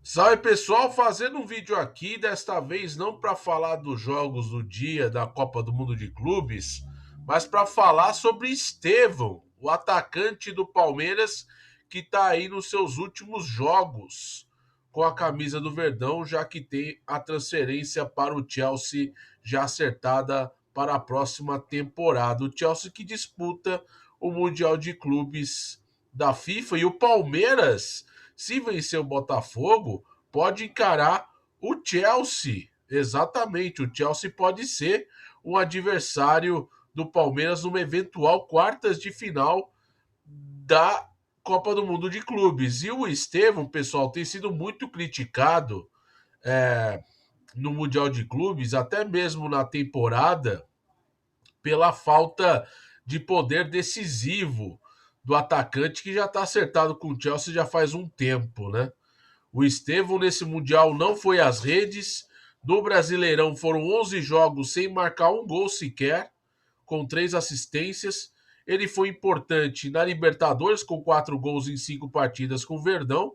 Salve pessoal, fazendo um vídeo aqui, desta vez não para falar dos jogos do dia da Copa do Mundo de Clubes, mas para falar sobre Estevão, o atacante do Palmeiras que está aí nos seus últimos jogos com a camisa do Verdão, já que tem a transferência para o Chelsea já acertada para a próxima temporada. O Chelsea que disputa o Mundial de Clubes da FIFA e o Palmeiras, se vencer o Botafogo, pode encarar o Chelsea. Exatamente, o Chelsea pode ser um adversário do Palmeiras numa eventual quartas de final da Copa do Mundo de Clubes. E o Estevão, pessoal, tem sido muito criticado no Mundial de Clubes, até mesmo na temporada, pela falta de poder decisivo do atacante que já está acertado com o Chelsea já faz um tempo, né? O Estevão nesse Mundial não foi às redes. No Brasileirão foram 11 jogos sem marcar um gol sequer, com 3 assistências. Ele foi importante na Libertadores, com 4 gols em 5 partidas com o Verdão.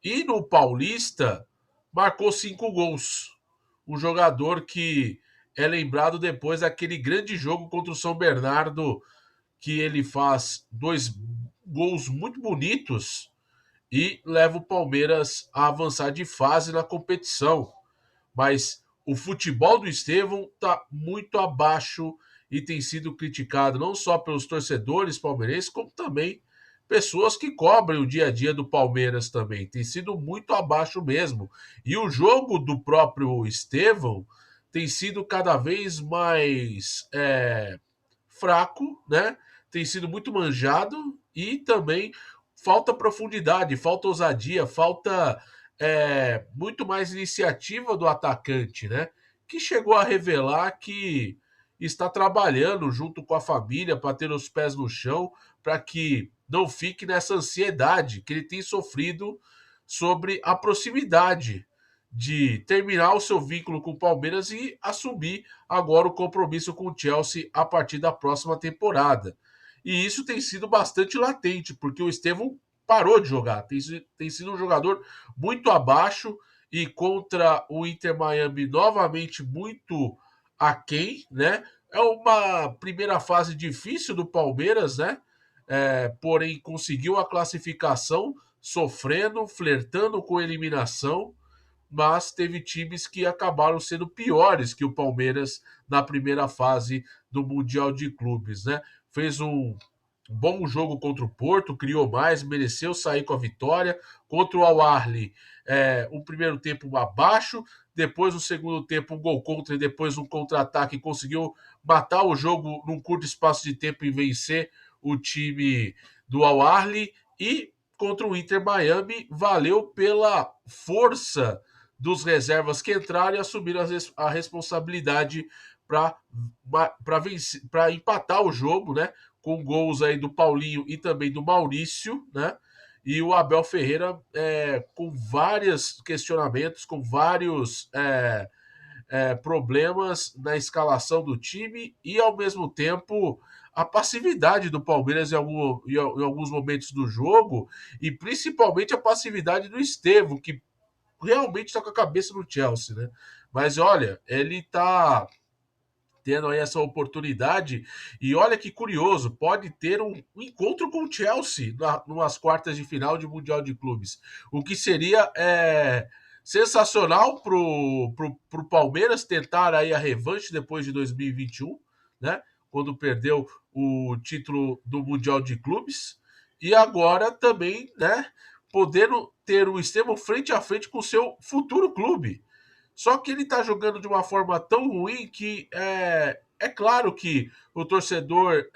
E no Paulista, marcou 5 gols. Um jogador que é lembrado depois daquele grande jogo contra o São Bernardo, que ele faz 2 gols muito bonitos e leva o Palmeiras a avançar de fase na competição. Mas o futebol do Estevão está muito abaixo e tem sido criticado não só pelos torcedores palmeirenses, como também pessoas que cobrem o dia a dia do Palmeiras também. Tem sido muito abaixo mesmo. E o jogo do próprio Estevão tem sido cada vez mais fraco, né? Tem sido muito manjado e também falta profundidade, falta ousadia, falta muito mais iniciativa do atacante, né? Que chegou a revelar que está trabalhando junto com a família para ter os pés no chão, para que não fique nessa ansiedade que ele tem sofrido sobre a proximidade de terminar o seu vínculo com o Palmeiras e assumir agora o compromisso com o Chelsea a partir da próxima temporada. E isso tem sido bastante latente, porque o Estevão parou de jogar, tem sido um jogador muito abaixo e contra o Inter Miami novamente muito aquém, né? É uma primeira fase difícil do Palmeiras, né? Porém, conseguiu a classificação, sofrendo, flertando com eliminação, mas teve times que acabaram sendo piores que o Palmeiras na primeira fase do Mundial de Clubes, né? Fez um bom jogo contra o Porto, criou mais, mereceu sair com a vitória. Contra o Al-Ahly, um primeiro tempo abaixo, depois no segundo tempo um gol contra e depois um contra-ataque, conseguiu matar o jogo num curto espaço de tempo e vencer o time do Al-Ahly. E contra o Inter Miami, valeu pela força dos reservas que entraram e assumiram a responsabilidade para empatar o jogo, né? Com gols aí do Paulinho e também do Maurício, né? E o Abel Ferreira com vários questionamentos, com vários problemas na escalação do time e, ao mesmo tempo, a passividade do Palmeiras em alguns momentos do jogo e principalmente a passividade do Estevão, que realmente está com a cabeça no Chelsea, né? Mas olha, ele está tendo aí essa oportunidade e olha que curioso, pode ter um encontro com o Chelsea numas quartas de final de Mundial de Clubes, o que seria sensacional pro Palmeiras tentar aí a revanche depois de 2021, né? Quando perdeu o título do Mundial de Clubes e agora também, né? Podendo ter o Estevão frente a frente com o seu futuro clube. Só que ele tá jogando de uma forma tão ruim que é claro que o torcedor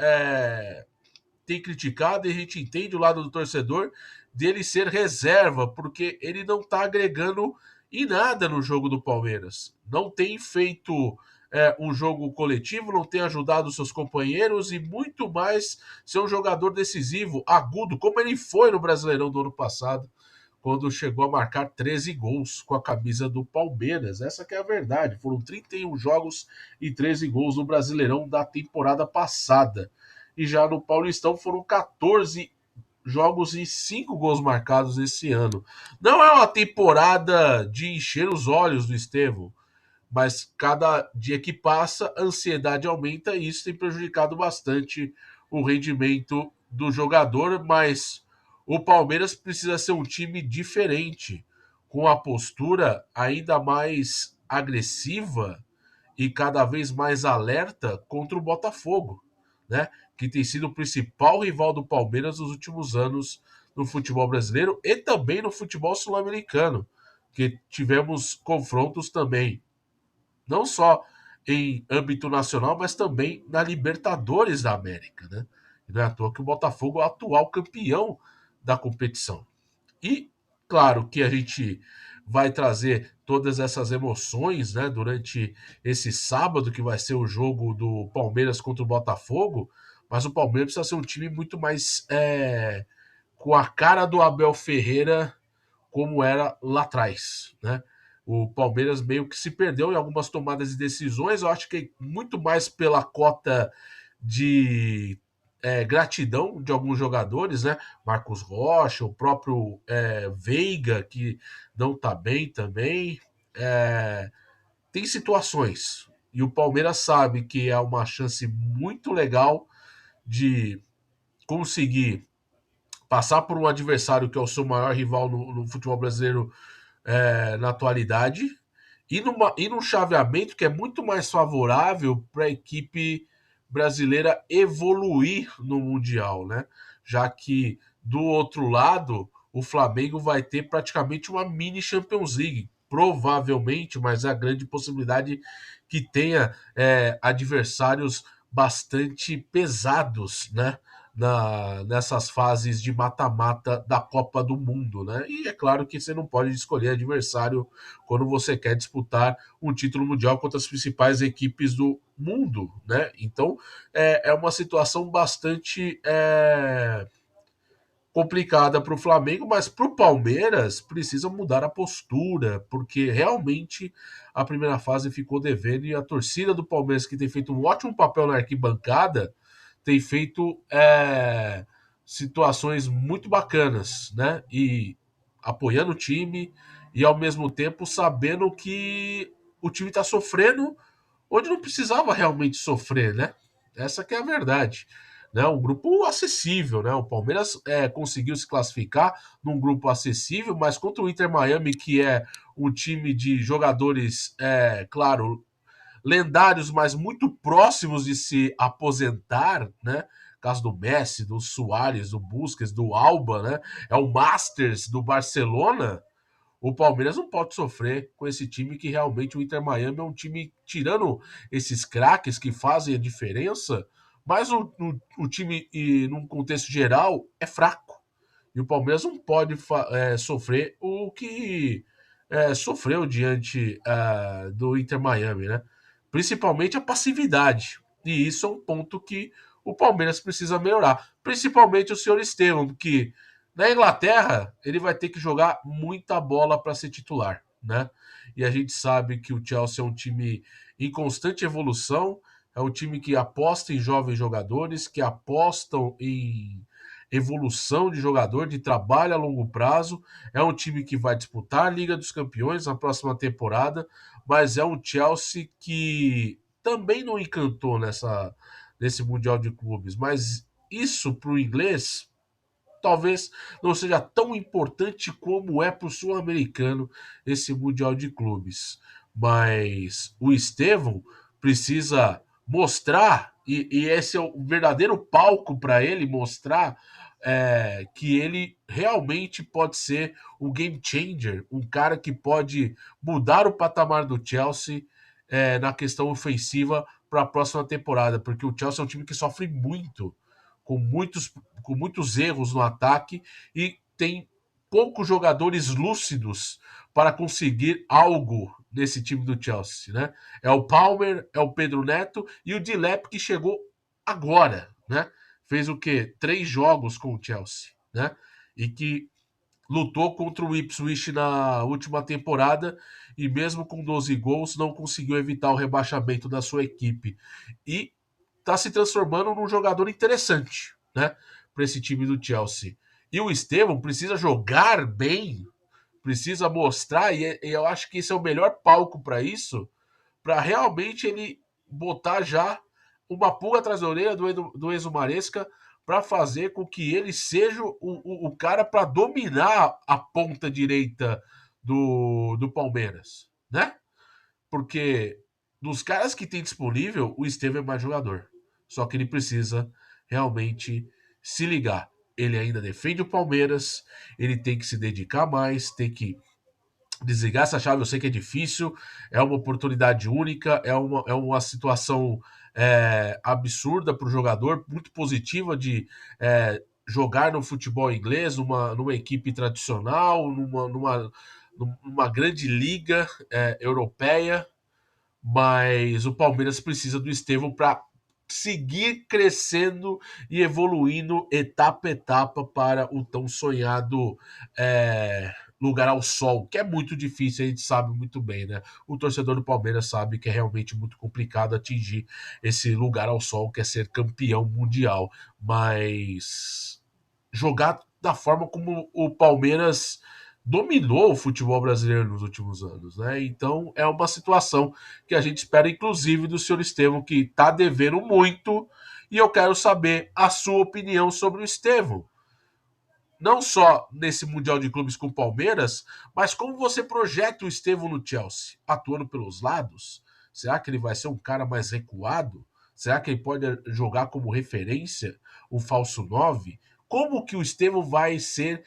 tem criticado e a gente entende o lado do torcedor dele ser reserva, porque ele não tá agregando em nada no jogo do Palmeiras. Não tem feito um jogo coletivo, não tem ajudado seus companheiros e muito mais ser um jogador decisivo, agudo, como ele foi no Brasileirão do ano passado, quando chegou a marcar 13 gols com a camisa do Palmeiras. Essa que é a verdade. Foram 31 jogos e 13 gols no Brasileirão da temporada passada. E já no Paulistão foram 14 jogos e 5 gols marcados esse ano. Não é uma temporada de encher os olhos do Estevão, mas cada dia que passa, a ansiedade aumenta e isso tem prejudicado bastante o rendimento do jogador. Mas o Palmeiras precisa ser um time diferente, com a postura ainda mais agressiva e cada vez mais alerta contra o Botafogo, né? Que tem sido o principal rival do Palmeiras nos últimos anos no futebol brasileiro e também no futebol sul-americano, que tivemos confrontos também não só em âmbito nacional, mas também na Libertadores da América, né? E não é à toa que o Botafogo é o atual campeão da competição. E claro que a gente vai trazer todas essas emoções, né, durante esse sábado que vai ser o jogo do Palmeiras contra o Botafogo, mas o Palmeiras precisa ser um time muito mais com a cara do Abel Ferreira como era lá atrás, né? O Palmeiras meio que se perdeu em algumas tomadas de decisões, eu acho que muito mais pela cota de gratidão de alguns jogadores, né? Marcos Rocha, o próprio Veiga, que não tá bem também. É, tem situações, e o Palmeiras sabe que é uma chance muito legal de conseguir passar por um adversário que é o seu maior rival no futebol brasileiro na atualidade, e num chaveamento que é muito mais favorável para a equipe brasileira evoluir no Mundial, né? Já que do outro lado o Flamengo vai ter praticamente uma mini Champions League, provavelmente, mas a grande possibilidade que tenha adversários bastante pesados, né? Nessas fases de mata-mata da Copa do Mundo, né? E é claro que você não pode escolher adversário quando você quer disputar um título mundial contra as principais equipes do mundo, né? Então é uma situação bastante complicada para o Flamengo, mas para o Palmeiras precisa mudar a postura, porque realmente a primeira fase ficou devendo e a torcida do Palmeiras, que tem feito um ótimo papel na arquibancada, tem feito situações muito bacanas, né? E apoiando o time e ao mesmo tempo sabendo que o time está sofrendo onde não precisava realmente sofrer, né? Essa que é a verdade. Né? Um grupo acessível, né? O Palmeiras conseguiu se classificar num grupo acessível, mas contra o Inter Miami, que é um time de jogadores, claro, lendários, mas muito próximos de se aposentar, né? Caso do Messi, do Suárez, do Busquets, do Alba, né? É o Masters do Barcelona. O Palmeiras não pode sofrer com esse time que realmente o Inter Miami é um time, tirando esses craques que fazem a diferença, mas o time, e num contexto geral, é fraco. E o Palmeiras não pode sofrer o que sofreu diante do Inter Miami, né? Principalmente a passividade. E isso é um ponto que o Palmeiras precisa melhorar. Principalmente o senhor Estevam, que na Inglaterra ele vai ter que jogar muita bola para ser titular, né? E a gente sabe que o Chelsea é um time em constante evolução, é um time que aposta em jovens jogadores, que apostam em evolução de jogador, de trabalho a longo prazo. É um time que vai disputar a Liga dos Campeões na próxima temporada, mas é um Chelsea que também não encantou nesse Mundial de Clubes. Mas isso para o inglês talvez não seja tão importante como é para o sul-americano esse Mundial de Clubes. Mas o Estevão precisa mostrar, e esse é o verdadeiro palco para ele mostrar que ele realmente pode ser um game changer, um cara que pode mudar o patamar do Chelsea na questão ofensiva para a próxima temporada, porque o Chelsea é um time que sofre muito com muitos, com muitos erros no ataque e tem poucos jogadores lúcidos para conseguir algo nesse time do Chelsea, né? É o Palmer, é o Pedro Neto e o Dilep que chegou agora, né? Fez o quê? 3 jogos com o Chelsea, né? E que lutou contra o Ipswich na última temporada e mesmo com 12 gols não conseguiu evitar o rebaixamento da sua equipe. E está se transformando num jogador interessante, né, para esse time do Chelsea. E o Estevão precisa jogar bem, precisa mostrar, e eu acho que esse é o melhor palco para isso, para realmente ele botar já uma pulga atrás da orelha do Enzo Maresca para fazer com que ele seja o cara para dominar a ponta direita do Palmeiras, né? Porque dos caras que tem disponível, o Estevão é mais jogador. Só que ele precisa realmente se ligar. Ele ainda defende o Palmeiras, ele tem que se dedicar mais, tem que desligar essa chave. Eu sei que é difícil, é uma oportunidade única, é uma situação absurda para o jogador, muito positiva de jogar no futebol inglês, numa equipe tradicional, numa grande liga europeia, mas o Palmeiras precisa do Estevão para seguir crescendo e evoluindo etapa a etapa para o tão sonhado lugar ao sol, que é muito difícil, a gente sabe muito bem, né? O torcedor do Palmeiras sabe que é realmente muito complicado atingir esse lugar ao sol, que é ser campeão mundial, mas jogar da forma como o Palmeiras dominou o futebol brasileiro nos últimos anos, né? Então é uma situação que a gente espera, inclusive, do senhor Estevão, que está devendo muito, e eu quero saber a sua opinião sobre o Estevão. Não só nesse Mundial de Clubes com o Palmeiras, mas como você projeta o Estevão no Chelsea, atuando pelos lados? Será que ele vai ser um cara mais recuado? Será que ele pode jogar como referência, um falso 9? Como que o Estevão vai ser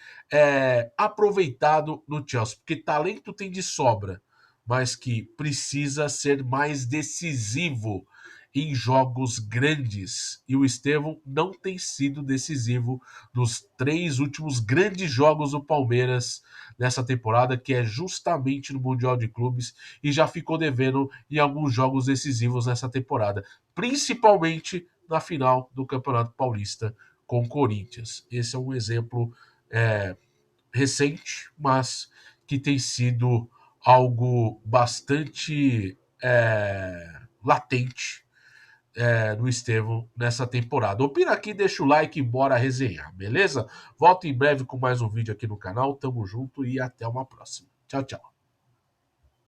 aproveitado no Chelsea? Porque talento tem de sobra, mas que precisa ser mais decisivo em jogos grandes. E o Estevão não tem sido decisivo nos 3 últimos grandes jogos do Palmeiras nessa temporada, que é justamente no Mundial de Clubes, e já ficou devendo em alguns jogos decisivos nessa temporada, principalmente na final do Campeonato Paulista com o Corinthians. Esse é um exemplo recente, mas que tem sido algo bastante latente do Estevão nessa temporada. Opina aqui, deixa o like e bora resenhar, beleza? Volto em breve com mais um vídeo aqui no canal. Tamo junto e até uma próxima. Tchau, tchau.